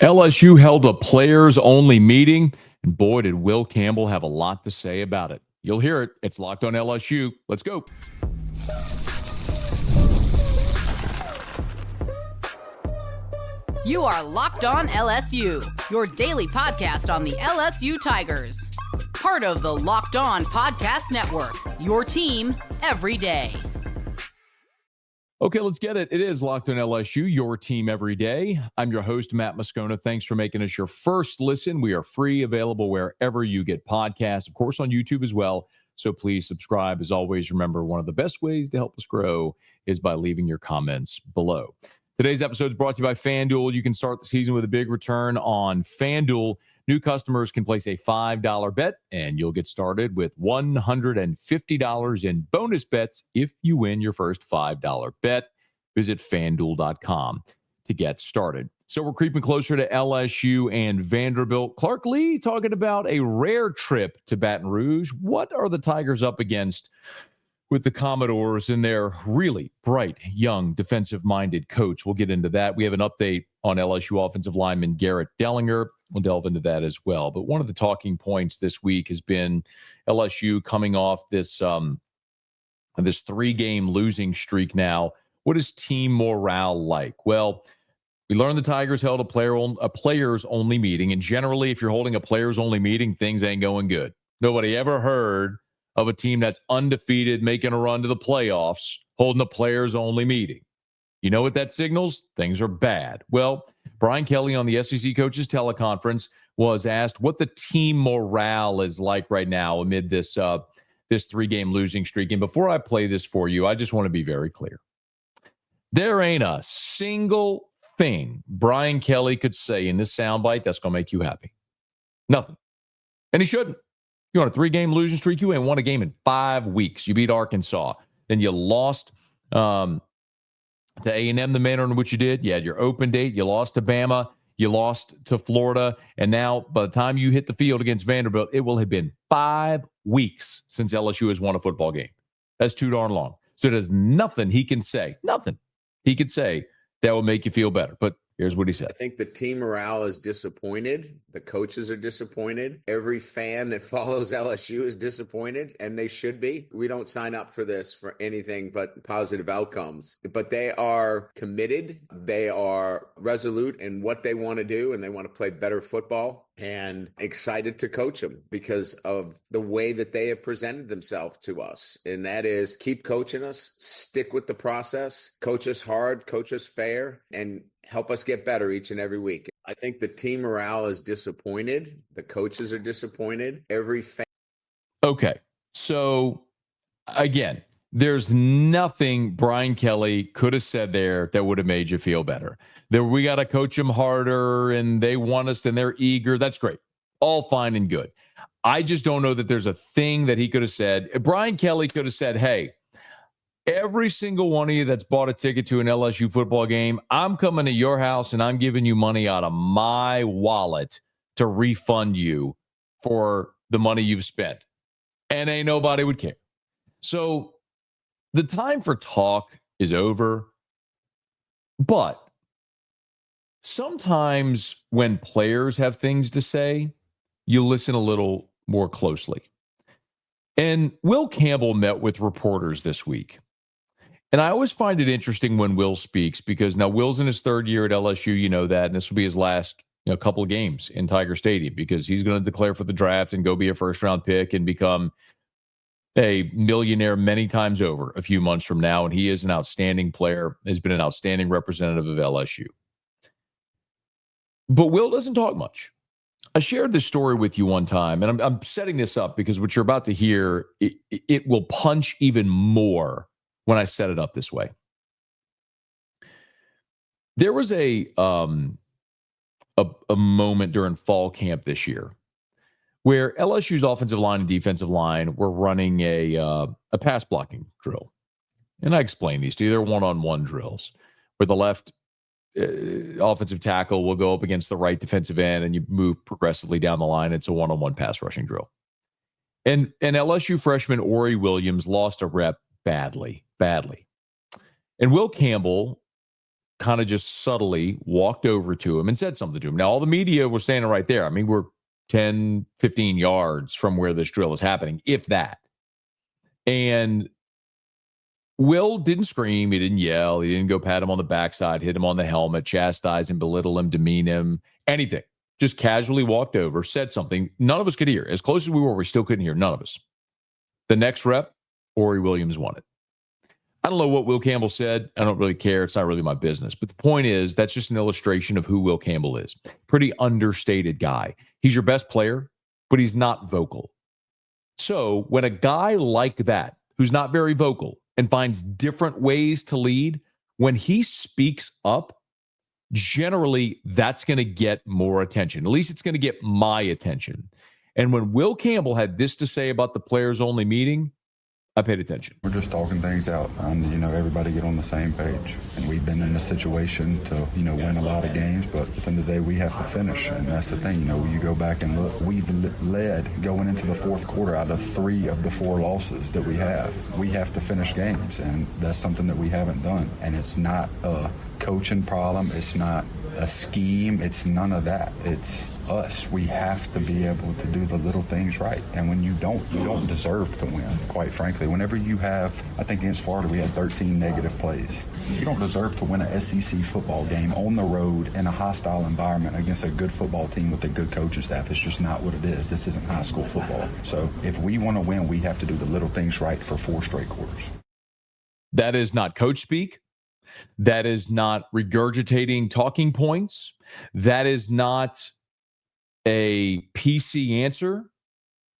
LSU held a players-only meeting, and boy, did Will Campbell have a lot to say about it. You'll hear it. It's Locked on LSU. Let's go. You are Locked on LSU, your daily podcast on the LSU Tigers. Part of the Locked on Podcast Network, your team every day. Okay, let's get it. It is Locked on LSU, your team every day. I'm your host, Matt Moscona. Thanks for making us your first listen. We are free, available wherever you get podcasts, of course, on YouTube as well. So please subscribe. As always, remember, one of the best ways to help us grow is by leaving your comments below. Today's episode is brought to you by FanDuel. You can start the season with a big return on FanDuel. New customers can place a $5 bet, and you'll get started with $150 in bonus bets if you win your first $5 bet. Visit FanDuel.com to get started. So we're creeping closer to LSU and Vanderbilt. Clark Lea talking about a rare trip to Baton Rouge. What are the Tigers up against with the Commodores and their really bright, young, defensive-minded coach? We'll get into that. We have an update on LSU offensive lineman Garrett Dellinger. We'll delve into that as well. But one of the talking points this week has been LSU coming off this three-game losing streak now. What is team morale like? Well, we learned the Tigers held a players-only meeting. And generally, if you're holding a players-only meeting, things ain't going good. Nobody ever heard of a team that's undefeated, making a run to the playoffs, holding a players-only meeting. You know what that signals? Things are bad. Well, Brian Kelly on the SEC Coaches Teleconference was asked what the team morale is like right now amid this three-game losing streak. And before I play this for you, I just want to be very clear. There ain't a single thing Brian Kelly could say in this soundbite that's going to make you happy. Nothing. And he shouldn't. You're on a three-game losing streak. You ain't won a game in 5 weeks. You beat Arkansas. Then you lost to A&M the manner in which you did. You had your open date. You lost to Bama. You lost to Florida. And now, by the time you hit the field against Vanderbilt, it will have been 5 weeks since LSU has won a football game. That's too darn long. So there's nothing he can say that will make you feel better. But here's what he said. I think the team morale is disappointed. The coaches are disappointed. Every fan that follows LSU is disappointed, and they should be. We don't sign up for this for anything but positive outcomes. But they are committed. They are resolute in what they want to do, and they want to play better football, and excited to coach them because of the way that they have presented themselves to us. And that is keep coaching us, stick with the process, coach us hard, coach us fair, and help us get better each and every week. I think the team morale is disappointed. The coaches are disappointed. Okay. So again, there's nothing Brian Kelly could have said there that would have made you feel better. We got to coach them harder and they want us and they're eager. That's great. All fine and good. I just don't know that there's a thing that he could have said. Brian Kelly could have said, hey, every single one of you that's bought a ticket to an LSU football game, I'm coming to your house and I'm giving you money out of my wallet to refund you for the money you've spent. And ain't nobody would care. So the time for talk is over. But sometimes when players have things to say, you listen a little more closely. And Will Campbell met with reporters this week. And I always find it interesting when Will speaks because now Will's in his third year at LSU, you know that, and this will be his last couple of games in Tiger Stadium because he's going to declare for the draft and go be a first-round pick and become a millionaire many times over a few months from now. And he is an outstanding player, has been an outstanding representative of LSU. But Will doesn't talk much. I shared this story with you one time, and I'm setting this up because what you're about to hear, it will punch even more when I set it up this way. There was a moment during fall camp this year where LSU's offensive line and defensive line were running a pass blocking drill. And I explained these to you. They're one-on-one drills where the left offensive tackle will go up against the right defensive end and you move progressively down the line. It's a one-on-one pass rushing drill. And LSU freshman Ori Williams lost a rep badly. And Will Campbell kind of just subtly walked over to him and said something to him. Now, all the media were standing right there. I mean, we're 10, 15 yards from where this drill is happening, if that. And Will didn't scream. He didn't yell. He didn't go pat him on the backside, hit him on the helmet, chastise him, belittle him, demean him, anything. Just casually walked over, said something. None of us could hear. As close as we were, we still couldn't hear. None of us. The next rep, Ori Williams won it. I don't know what Will Campbell said. I don't really care. It's not really my business. But the point is, that's just an illustration of who Will Campbell is. Pretty understated guy. He's your best player, but he's not vocal. So when a guy like that, who's not very vocal and finds different ways to lead, when he speaks up, generally that's going to get more attention. At least it's going to get my attention. And when Will Campbell had this to say about the players only meeting, I paid attention. We're just talking things out, and everybody get on the same page. And we've been in a situation to win a lot of games, but at the end of the day, we have to finish, and that's the thing. You go back and look. We've led going into the fourth quarter out of 3 of the 4 losses that we have. We have to finish games, and that's something that we haven't done. And it's not a coaching problem. It's not a scheme. It's none of that. It's us. We have to be able to do the little things right. And when you don't deserve to win, quite frankly. Whenever you have, I think against Florida, we had 13 negative plays. You don't deserve to win an SEC football game on the road in a hostile environment against a good football team with a good coaching staff. It's just not what it is. This isn't high school football. So if we want to win, we have to do the little things right for 4 straight quarters. That is not coach speak. That is not regurgitating talking points. That is not a PC answer.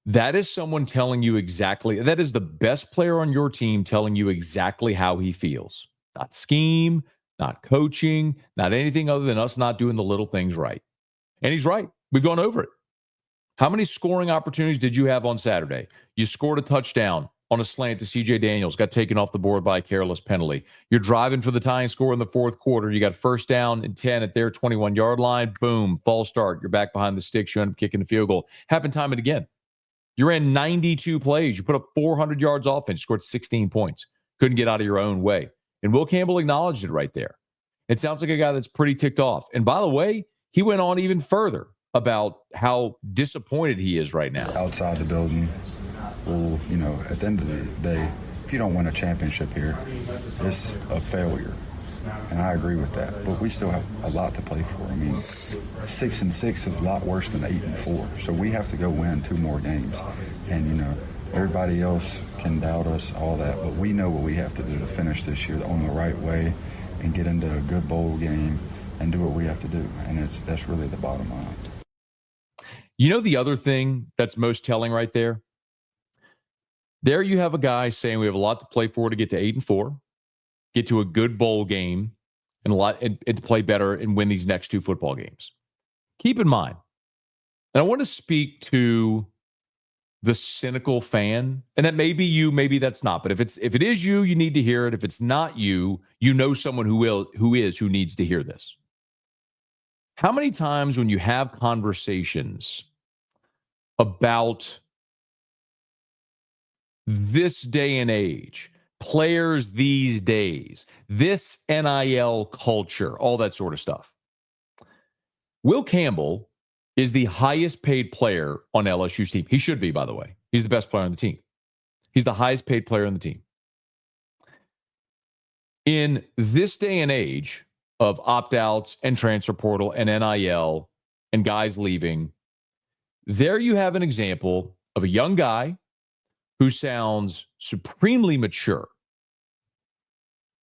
That is someone telling you exactly, that is the best player on your team telling you exactly how he feels. Not scheme, not coaching, not anything other than us not doing the little things right. And he's right. We've gone over it. How many scoring opportunities did you have on Saturday? You scored a touchdown on a slant to C.J. Daniels, got taken off the board by a careless penalty. You're driving for the tying score in the fourth quarter. You got first down and 10 at their 21-yard line. Boom, false start. You're back behind the sticks. You end up kicking a field goal. Happened time and again. You ran 92 plays. You put up 400 yards offense, scored 16 points. Couldn't get out of your own way. And Will Campbell acknowledged it right there. It sounds like a guy that's pretty ticked off. And by the way, he went on even further about how disappointed he is right now. Outside the building, well, at the end of the day, if you don't win a championship here, it's a failure. And I agree with that. But we still have a lot to play for. 6-6 is a lot worse than 8-4. So we have to go win 2 more games. And, everybody else can doubt us, all that. But we know what we have to do to finish this year on the right way and get into a good bowl game and do what we have to do. And that's really the bottom line. The other thing that's most telling right there? There you have a guy saying we have a lot to play for to get to 8-4, get to a good bowl game, and to play better and win these next 2 football games. Keep in mind, and I want to speak to the cynical fan, and that may be you, maybe that's not. But if it is you, you need to hear it. If it's not you, someone who needs to hear this. How many times when you have conversations about this day and age, players these days, this NIL culture, all that sort of stuff. Will Campbell is the highest paid player on LSU's team. He should be, by the way. He's the best player on the team. He's the highest paid player on the team. In this day and age of opt-outs and transfer portal and NIL and guys leaving, there you have an example of a young guy who sounds supremely mature,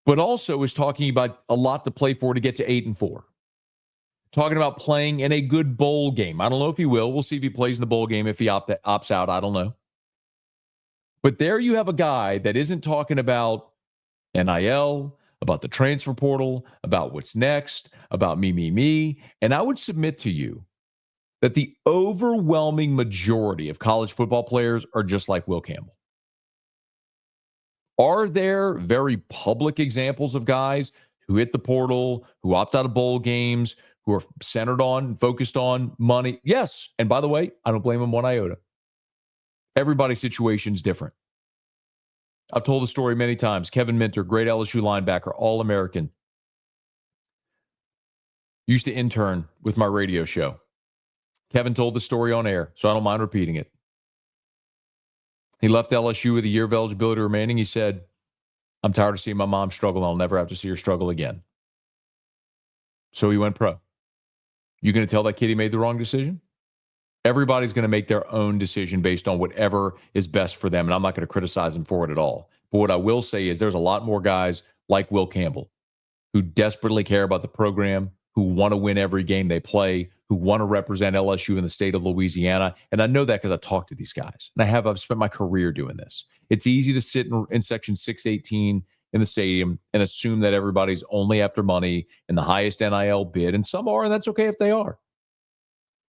but also is talking about a lot to play for to get to 8-4. Talking about playing in a good bowl game. I don't know if he will. We'll see if he plays in the bowl game. If he opts out, I don't know. But there you have a guy that isn't talking about NIL, about the transfer portal, about what's next, about me. And I would submit to you that the overwhelming majority of college football players are just like Will Campbell. Are there very public examples of guys who hit the portal, who opt out of bowl games, who are centered on and focused on money? Yes. And by the way, I don't blame them one iota. Everybody's situation is different. I've told the story many times. Kevin Minter, great LSU linebacker, All-American. Used to intern with my radio show. Kevin told the story on air, so I don't mind repeating it. He left LSU with a year of eligibility remaining. He said, I'm tired of seeing my mom struggle. I'll never have to see her struggle again. So he went pro. You going to tell that kid he made the wrong decision? Everybody's going to make their own decision based on whatever is best for them, and I'm not going to criticize him for it at all. But what I will say is there's a lot more guys like Will Campbell who desperately care about the program, who want to win every game they play, who want to represent LSU in the state of Louisiana. And I know that because I talked to these guys. And I've spent my career doing this. It's easy to sit in section 618 in the stadium and assume that everybody's only after money and the highest NIL bid. And some are, and that's okay if they are.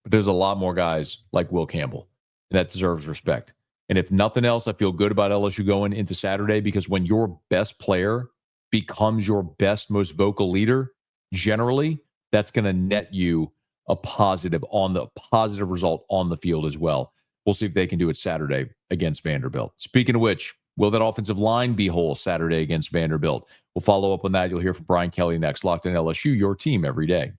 But there's a lot more guys like Will Campbell, and that deserves respect. And if nothing else, I feel good about LSU going into Saturday, because when your best player becomes your best, most vocal leader, generally, that's going to net you a positive result on the field as well. We'll see if they can do it Saturday against Vanderbilt. Speaking of which, will that offensive line be whole Saturday against Vanderbilt? We'll follow up on that. You'll hear from Brian Kelly next. Locked in LSU, your team every day.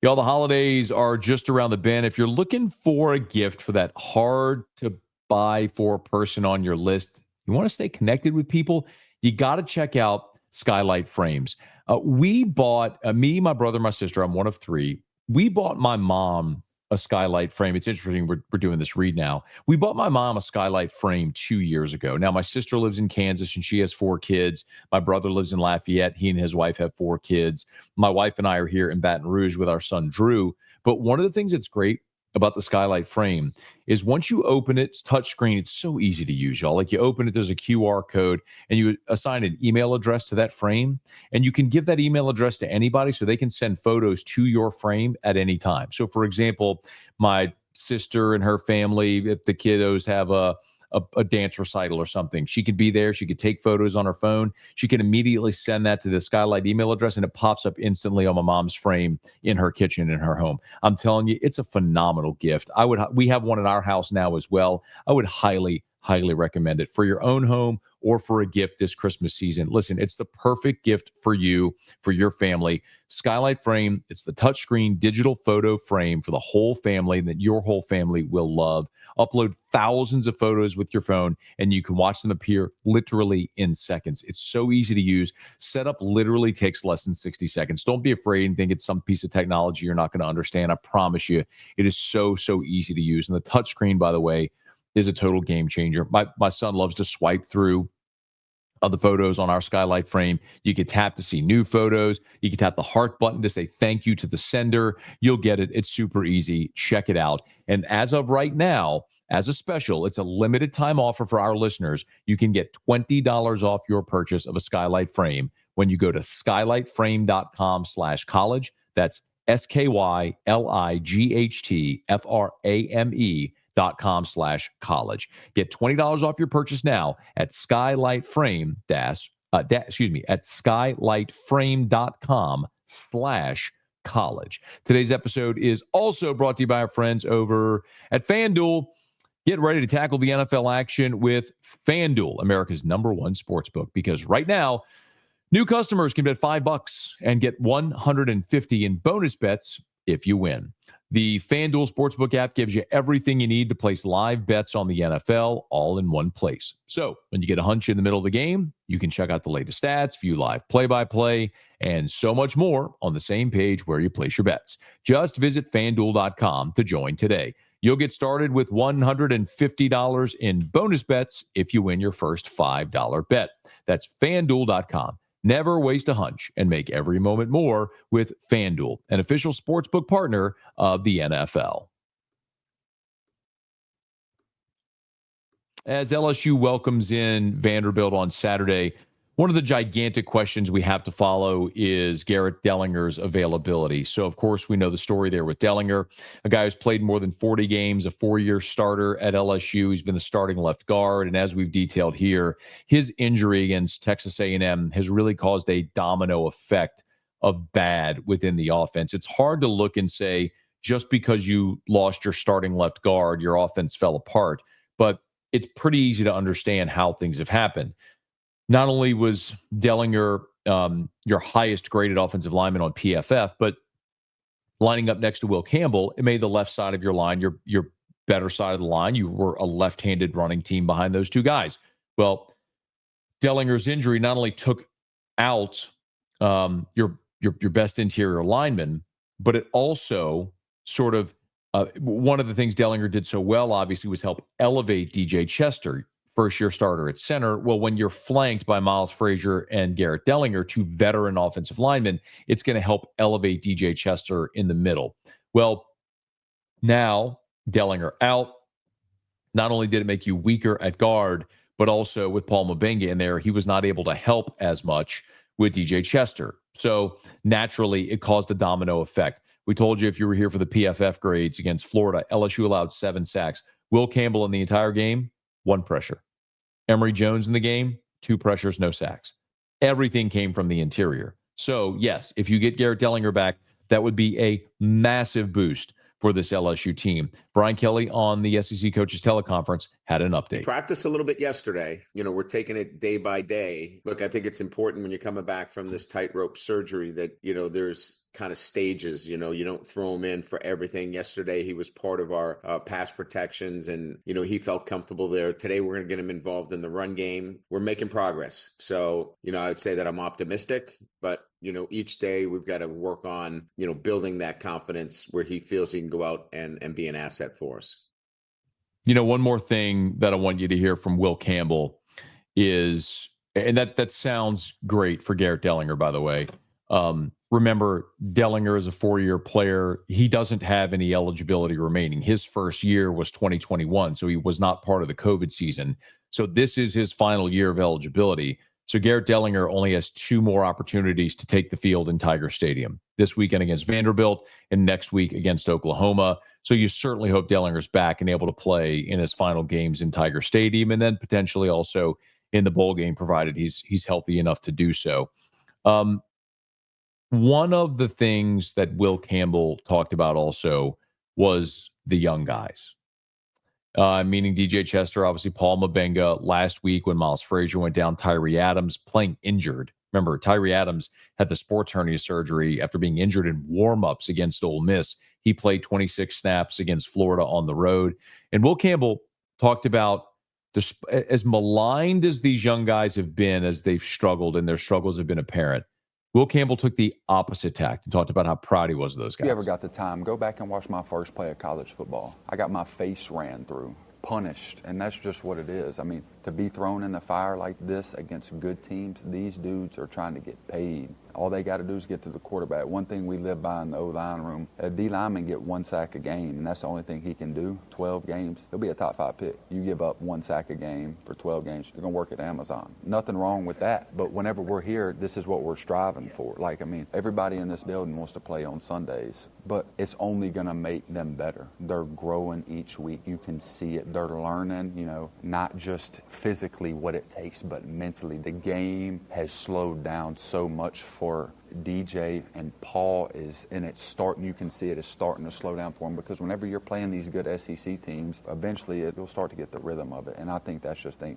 Y'all, the holidays are just around the bend. If you're looking for a gift for that hard-to-buy for person on your list, you want to stay connected with people, you got to check out Skylight Frames. We bought, me, my brother, my sister, I'm one of three. We bought my mom a Skylight Frame. It's interesting, we're doing this read now. We bought my mom a Skylight Frame 2 years ago. Now, my sister lives in Kansas, and she has 4 kids. My brother lives in Lafayette. He and his wife have 4 kids. My wife and I are here in Baton Rouge with our son, Drew. But one of the things that's great about the Skylight Frame is once you open it, it's touchscreen. It's so easy to use, y'all. Like, you open it, there's a QR code, and you assign an email address to that frame, and you can give that email address to anybody so they can send photos to your frame at any time. So, for example, my sister and her family, if the kiddos have a dance recital or something, she could be there. She could take photos on her phone. She can immediately send that to the Skylight email address, and it pops up instantly on my mom's frame in her kitchen in her home. I'm telling you, it's a phenomenal gift. We have one at our house now as well. I would highly recommend it for your own home or for a gift this Christmas season. Listen, it's the perfect gift for you, for your family. Skylight Frame, it's the touchscreen digital photo frame for the whole family that your whole family will love. Upload thousands of photos with your phone, and you can watch them appear literally in seconds. It's so easy to use. Setup literally takes less than 60 seconds. Don't be afraid and think it's some piece of technology you're not going to understand. I promise you, it is so easy to use. And the touchscreen, by the way, is a total game changer. My son loves to swipe through the photos on our Skylight Frame. You can tap to see new photos. You can tap the heart button to say thank you to the sender. You'll get it. It's super easy. Check it out. And as of right now, as a special, it's a limited time offer for our listeners. You can get $20 off your purchase of a Skylight Frame when you go to skylightframe.com/college. That's SKYLIGHTFRAME.com/college. Get $20 off your purchase now at skylightframe.com/college. Today's episode is also brought to you by our friends over at FanDuel. Get ready to tackle the NFL action with FanDuel, America's #1 sportsbook, because right now, new customers can bet $5 and get $150 in bonus bets if you win. The FanDuel Sportsbook app gives you everything you need to place live bets on the NFL all in one place. So when you get a hunch in the middle of the game, you can check out the latest stats, view live play-by-play, and so much more on the same page where you place your bets. Just visit FanDuel.com to join today. You'll get started with $150 in bonus bets if you win your first $5 bet. That's FanDuel.com. Never waste a hunch and make every moment more with FanDuel, an official sportsbook partner of the NFL. As LSU welcomes in Vanderbilt on Saturday, one of the gigantic questions we have to follow is Garrett Dellinger's availability. So, of course, we know the story there with Dellinger, a guy who's played more than 40 games, a 4-year starter at LSU. He's been the starting left guard. And as we've detailed here, his injury against Texas A&M has really caused a domino effect of bad within the offense. It's hard to look and say, just because you lost your starting left guard, your offense fell apart. But it's pretty easy to understand how things have happened. Not only was Dellinger your highest graded offensive lineman on PFF, but lining up next to Will Campbell, it made the left side of your line your better side of the line. You were a left-handed running team behind those two guys. Well, Dellinger's injury not only took out your best interior lineman, but it also sort of one of the things Dellinger did so well, obviously, was help elevate DJ Chester, first-year starter at center. Well, when you're flanked by Miles Frazier and Garrett Dellinger, two veteran offensive linemen, it's going to help elevate DJ Chester in the middle. Well, now Dellinger out. Not only did it make you weaker at guard, but also with Paul Mabenga in there, he was not able to help as much with DJ Chester. So naturally, it caused a domino effect. We told you if you were here for the PFF grades against Florida, LSU allowed 7 sacks. Will Campbell in the entire game, 1 pressure. Emory Jones in the game, 2 pressures, no sacks. Everything came from the interior. So yes, if you get Garrett Dellinger back, that would be a massive boost for this LSU team. Brian Kelly on the SEC Coaches Teleconference had an update. Practice a little bit yesterday. We're taking it day by day. Look, I think it's important when you're coming back from this tightrope surgery that, there's kind of stages. You don't throw him in for everything. Yesterday, he was part of our pass protections and, he felt comfortable there. Today, we're going to get him involved in the run game. We're making progress. So, I would say that I'm optimistic, but each day we've got to work on, building that confidence where he feels he can go out and be an asset for us. One more thing that I want you to hear from Will Campbell is, and that sounds great for Garrett Dellinger, by the way. Remember, Dellinger is a 4-year player. He doesn't have any eligibility remaining. His first year was 2021, so he was not part of the COVID season. So this is his final year of eligibility. So Garrett Dellinger only has 2 more opportunities to take the field in Tiger Stadium, this weekend against Vanderbilt and next week against Oklahoma. So you certainly hope Dellinger's back and able to play in his final games in Tiger Stadium and then potentially also in the bowl game, provided he's healthy enough to do so. One of the things that Will Campbell talked about also was the young guys. Meaning DJ Chester, obviously Paul Mabenga. Last week when Miles Frazier went down, Tyree Adams playing injured. Remember, Tyree Adams had the sports hernia surgery after being injured in warm-ups against Ole Miss. He played 26 snaps against Florida on the road. And Will Campbell talked about as maligned as these young guys have been as they've struggled and their struggles have been apparent. Will Campbell took the opposite tact and talked about how proud he was of those guys. If you ever got the time, go back and watch my first play of college football. I got my face ran through, punished, and that's just what it is. I mean, to be thrown in the fire like this against good teams, these dudes are trying to get paid. All they got to do is get to the quarterback. One thing we live by in the O-line room, a D-lineman get 1 sack a game, and that's the only thing he can do. 12 games, he'll be a top 5 pick. You give up 1 sack a game for 12 games, you're going to work at Amazon. Nothing wrong with that, but whenever we're here, this is what we're striving for. Everybody in this building wants to play on Sundays, but it's only going to make them better. They're growing each week. You can see it. They're learning, not just physically what it takes, but mentally. The game has slowed down so much for DJ and Paul you can see it is starting to slow down for him, because whenever you're playing these good SEC teams, eventually it'll start to get the rhythm of it. And I think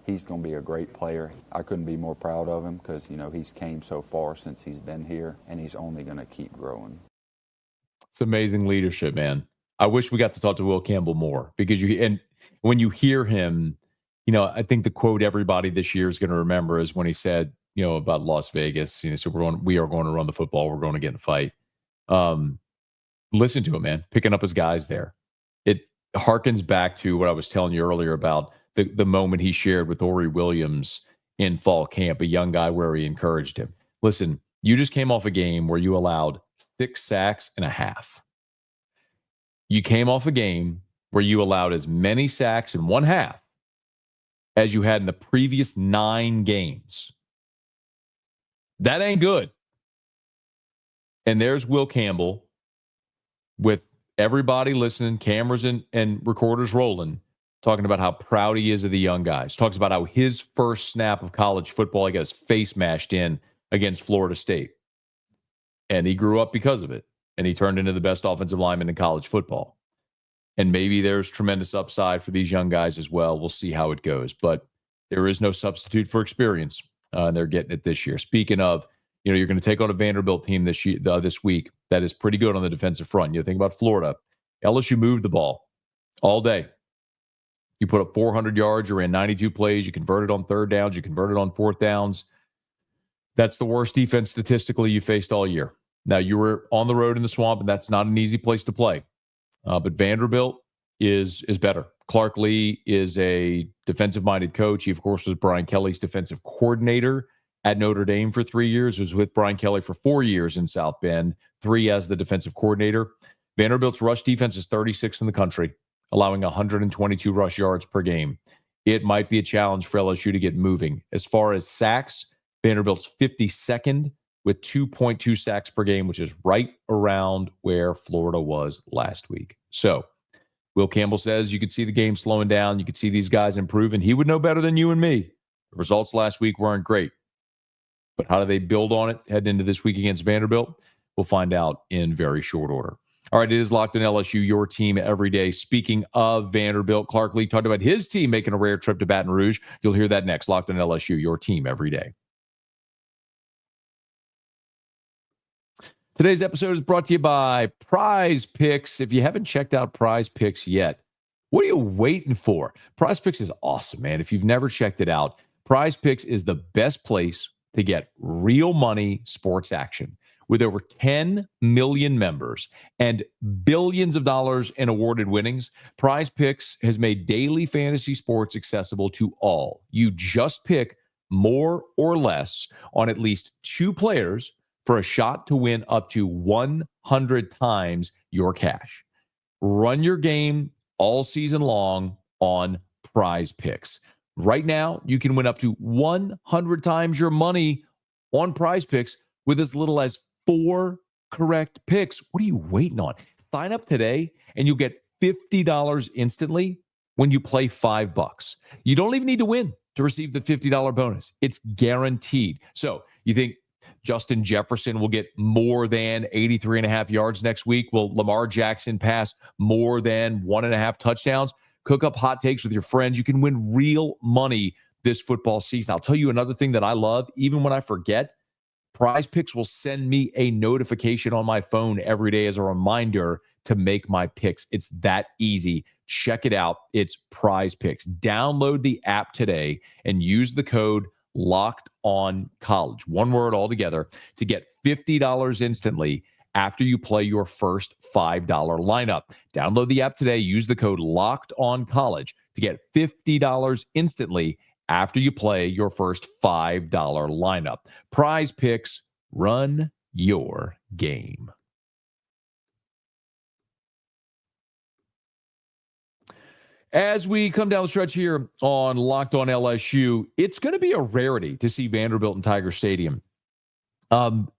he's going to be a great player. I couldn't be more proud of him because, he's came so far since he's been here, and he's only going to keep growing. It's amazing leadership, man. I wish we got to talk to Will Campbell more, because when you hear him, I think the quote everybody this year is going to remember is when he said, about Las Vegas, so we are going to run the football. We're going to get in a fight. Listen to him, man, picking up his guys there. It harkens back to what I was telling you earlier about the moment he shared with Ori Williams in fall camp, a young guy where he encouraged him. Listen, you just came off a game where you allowed 6 sacks and a half. You came off a game where you allowed as many sacks in 1 half as you had in the previous 9 games. That ain't good. And there's Will Campbell with everybody listening, cameras and recorders rolling, talking about how proud he is of the young guys. Talks about how his first snap of college football, he got his face mashed in against Florida State. And he grew up because of it. And he turned into the best offensive lineman in college football. And maybe there's tremendous upside for these young guys as well. We'll see how it goes. But there is no substitute for experience. And they're getting it this year. Speaking of, You're going to take on a Vanderbilt team this week that is pretty good on the defensive front. You think about Florida. LSU moved the ball all day. You put up 400 yards. You ran 92 plays. You converted on third downs. You converted on fourth downs. That's the worst defense statistically you faced all year. Now, you were on the road in the Swamp, and that's not an easy place to play. But Vanderbilt is better. Clark Lea is a defensive-minded coach. He, of course, was Brian Kelly's defensive coordinator at Notre Dame for 3 years. He was with Brian Kelly for 4 years in South Bend, 3 as the defensive coordinator. Vanderbilt's rush defense is 36th in the country, allowing 122 rush yards per game. It might be a challenge for LSU to get moving. As far as sacks, Vanderbilt's 52nd with 2.2 sacks per game, which is right around where Florida was last week. So Will Campbell says you could see the game slowing down. You could see these guys improving. He would know better than you and me. The results last week weren't great. But how do they build on it heading into this week against Vanderbilt? We'll find out in very short order. All right, it is Locked on LSU, your team every day. Speaking of Vanderbilt, Clark Lea talked about his team making a rare trip to Baton Rouge. You'll hear that next. Locked on LSU, your team every day. Today's episode is brought to you by Prize Picks. If you haven't checked out Prize Picks yet, what are you waiting for? Prize Picks is awesome, man. If you've never checked it out, Prize Picks is the best place to get real money sports action. With over 10 million members and billions of dollars in awarded winnings, Prize Picks has made daily fantasy sports accessible to all. You just pick more or less on at least 2 players for a shot to win up to 100 times your cash. Run your game all season long on Prize Picks. Right now, you can win up to 100 times your money on Prize Picks with as little as 4 correct picks. What are you waiting on? Sign up today and you'll get $50 instantly when you play $5. You don't even need to win to receive the $50 bonus. It's guaranteed. So you think Justin Jefferson will get more than 83.5 yards next week? Will Lamar Jackson pass more than 1.5 touchdowns? Cook up hot takes with your friends. You can win real money this football season. I'll tell you another thing that I love, even when I forget, Prize Picks will send me a notification on my phone every day as a reminder to make my picks. It's that easy. Check it out. It's Prize Picks. Download the app today and use the code LOCKEDONCollege, one word altogether, to get $50 instantly after you play your first $5 lineup. Download the app today. Use the code LOCKEDONCollege to get $50 instantly after you play your first $5 lineup. Prize Picks, run your game. As we come down the stretch here on Locked on LSU, it's going to be a rarity to see Vanderbilt in Tiger Stadium. Fun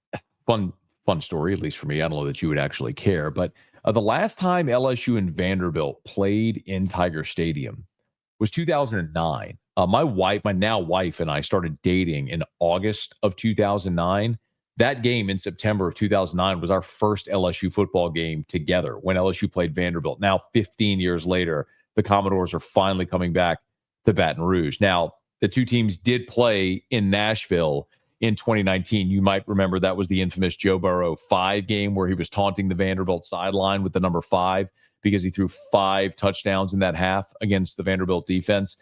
story, at least for me. I don't know that you would actually care, but the last time LSU and Vanderbilt played in Tiger Stadium was 2009. My now wife and I started dating in August of 2009. That game in September of 2009 was our first LSU football game together when LSU played Vanderbilt. Now, 15 years later, the Commodores are finally coming back to Baton Rouge. Now, the two teams did play in Nashville in 2019. You might remember that was the infamous Joe Burrow 5 game where he was taunting the Vanderbilt sideline with the number 5 because he threw 5 touchdowns in that half against the Vanderbilt defense.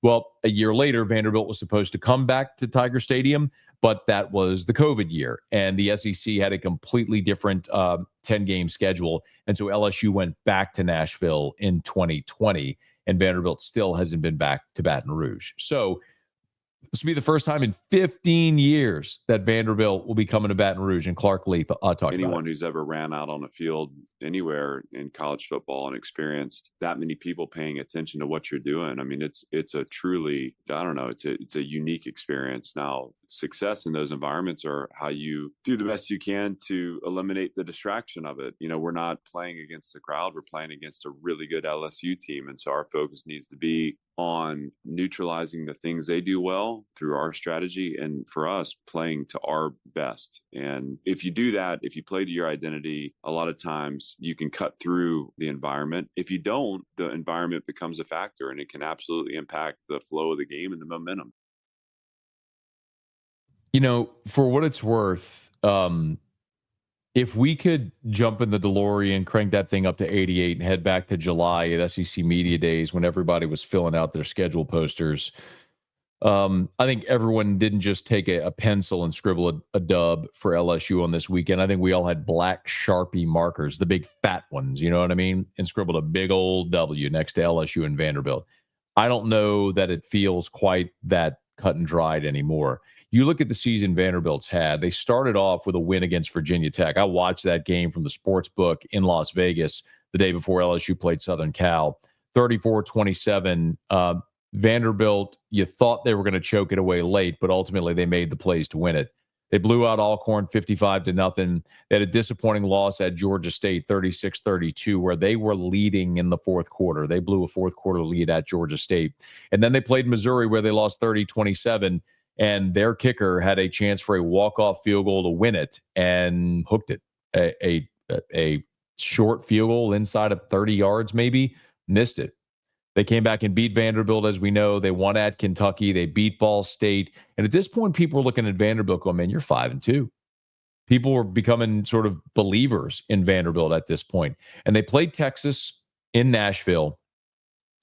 Well, a year later, Vanderbilt was supposed to come back to Tiger Stadium, but that was the COVID year, and the SEC had a completely different 10-game schedule, and so LSU went back to Nashville in 2020, and Vanderbilt still hasn't been back to Baton Rouge. So this will be the first time in 15 years that Vanderbilt will be coming to Baton Rouge, and Clark Lea talked about it. Anyone who's ever ran out on a field anywhere in college football and experienced that many people paying attention to what you're doing, I mean, it's a truly, I don't know, it's a unique experience. Now, success in those environments are how you do the best you can to eliminate the distraction of it. You know, we're not playing against the crowd, we're playing against a really good LSU team, and so our focus needs to be on neutralizing the things they do well through our strategy, and for us, playing to our best. And if you do that, if you play to your identity, a lot of times you can cut through the environment. If you don't, the environment becomes a factor, and it can absolutely impact the flow of the game and the momentum. For what it's worth, if we could jump in the DeLorean, crank that thing up to 88 and head back to July at SEC Media Days when everybody was filling out their schedule posters, I think everyone didn't just take a pencil and scribble a dub for LSU on this weekend. I think we all had black Sharpie markers, the big fat ones, you know what I mean? And scribbled a big old W next to LSU and Vanderbilt. I don't know that it feels quite that cut and dried anymore. You look at the season Vanderbilt's had. They started off with a win against Virginia Tech. I watched that game from the sports book in Las Vegas the day before LSU played Southern Cal. 34-27. Vanderbilt, you thought they were going to choke it away late, but ultimately they made the plays to win it. They blew out Alcorn 55-0. They had a disappointing loss at Georgia State 36-32, where they were leading in the fourth quarter. They blew a fourth quarter lead at Georgia State. And then they played Missouri, where they lost 30-27, and their kicker had a chance for a walk-off field goal to win it and hooked it. A short field goal inside of 30 yards maybe, missed it. They came back and beat Vanderbilt, as we know. They won at Kentucky. They beat Ball State. And at this point, people were looking at Vanderbilt going, man, you're 5-2. People were becoming sort of believers in Vanderbilt at this point. And they played Texas in Nashville.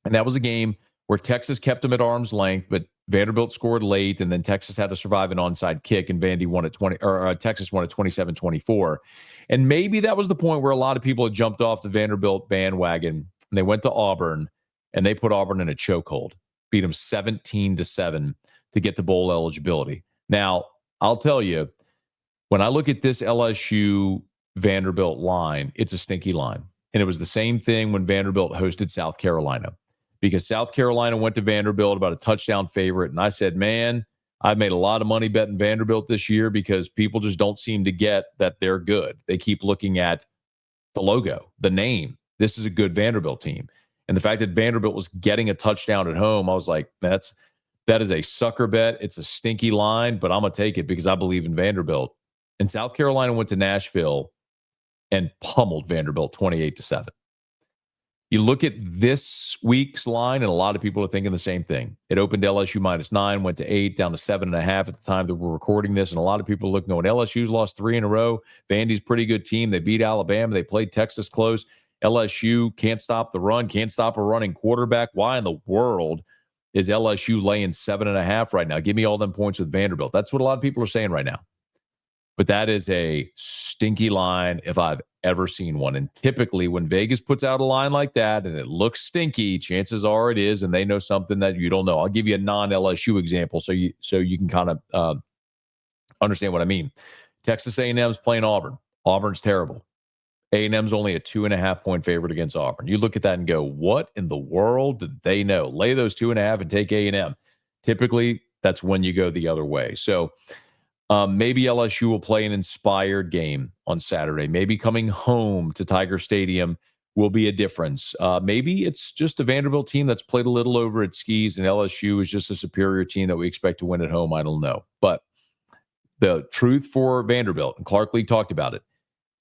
And that was a game where Texas kept them at arm's length, but Vanderbilt scored late, and then Texas had to survive an onside kick, and Vandy won at Texas won at 27-24. And maybe that was the point where a lot of people had jumped off the Vanderbilt bandwagon, and they went to Auburn. And they put Auburn in a chokehold, beat them 17-7 to get the bowl eligibility. Now, I'll tell you, when I look at this LSU Vanderbilt line, it's a stinky line. And it was the same thing when Vanderbilt hosted South Carolina, because South Carolina went to Vanderbilt about a touchdown favorite. And I said, man, I've made a lot of money betting Vanderbilt this year because people just don't seem to get that they're good. They keep looking at the logo, the name. This is a good Vanderbilt team. And the fact that Vanderbilt was getting a touchdown at home, I was like, that is a sucker bet. It's a stinky line, but I'm going to take it because I believe in Vanderbilt. And South Carolina went to Nashville and pummeled Vanderbilt 28-7. You look at this week's line, and a lot of people are thinking the same thing. It opened LSU -9, went to 8, down to 7.5 at the time that we're recording this. And a lot of people are looking, going, LSU's lost 3 in a row. Vandy's a pretty good team. They beat Alabama. They played Texas close. LSU can't stop the run, can't stop a running quarterback. Why in the world is LSU laying 7.5 right now? Give me all them points with Vanderbilt. That's what a lot of people are saying right now. But that is a stinky line if I've ever seen one. And typically when Vegas puts out a line like that and it looks stinky, chances are it is, and they know something that you don't know. I'll give you a non-LSU example so you can kind of understand what I mean. Texas A&M's playing Auburn. Auburn's terrible. A&M's only a 2.5-point favorite against Auburn. You look at that and go, what in the world did they know? Lay those 2.5 and take A&M. Typically, that's when you go the other way. So maybe LSU will play an inspired game on Saturday. Maybe coming home to Tiger Stadium will be a difference. Maybe it's just a Vanderbilt team that's played a little over its skis, and LSU is just a superior team that we expect to win at home. I don't know. But the truth for Vanderbilt, and Clark Lea talked about it,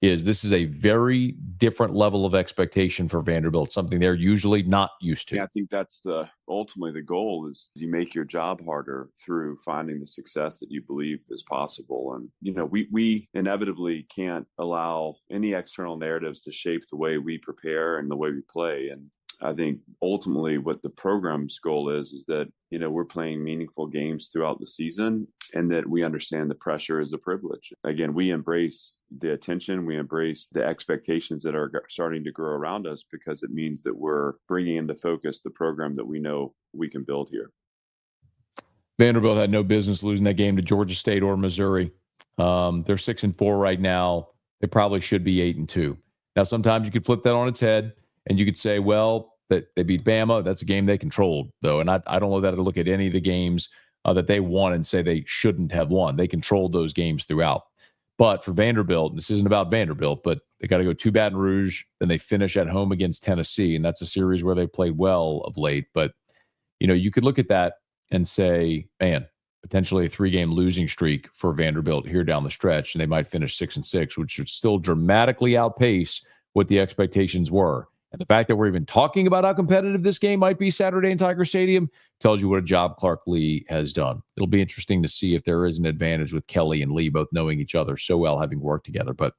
is this is a very different level of expectation for Vanderbilt, something they're usually not used to. Yeah, I think that's ultimately the goal is you make your job harder through finding the success that you believe is possible. And, we inevitably can't allow any external narratives to shape the way we prepare and the way we play. And I think ultimately what the program's goal is that, we're playing meaningful games throughout the season and that we understand the pressure is a privilege. Again, we embrace the attention, we embrace the expectations that are starting to grow around us because it means that we're bringing into focus the program that we know we can build here. Vanderbilt had no business losing that game to Georgia State or Missouri. They're 6-4 right now. They probably should be 8-2. Now, sometimes you could flip that on its head and you could say, well, that they beat Bama. That's a game they controlled, though. And I don't know that to look at any of the games that they won and say they shouldn't have won. They controlled those games throughout. But for Vanderbilt, and this isn't about Vanderbilt, but they got to go to Baton Rouge, then they finish at home against Tennessee, and that's a series where they played well of late. But, you could look at that and say, man, potentially a 3-game losing streak for Vanderbilt here down the stretch, and they might finish 6-6, which would still dramatically outpace what the expectations were. And the fact that we're even talking about how competitive this game might be Saturday in Tiger Stadium tells you what a job Clark Lea has done. It'll be interesting to see if there is an advantage with Kelly and Lee both knowing each other so well, having worked together. But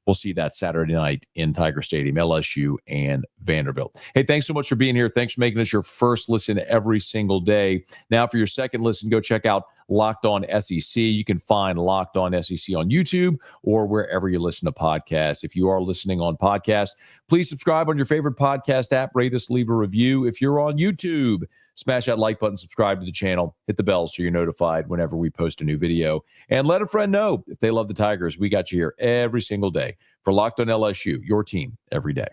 we'll see that Saturday night in Tiger Stadium, LSU and Vanderbilt. Hey, thanks so much for being here. Thanks for making us your first listen every single day. Now, for your second listen, go check out Locked On SEC. You can find Locked On SEC on YouTube or wherever you listen to podcasts. If you are listening on podcast, please subscribe on your favorite podcast app. Rate us, leave a review. If you're on YouTube, smash that like button, subscribe to the channel, hit the bell so you're notified whenever we post a new video. And let a friend know if they love the Tigers. We got you here every single day for Locked On LSU, your team every day.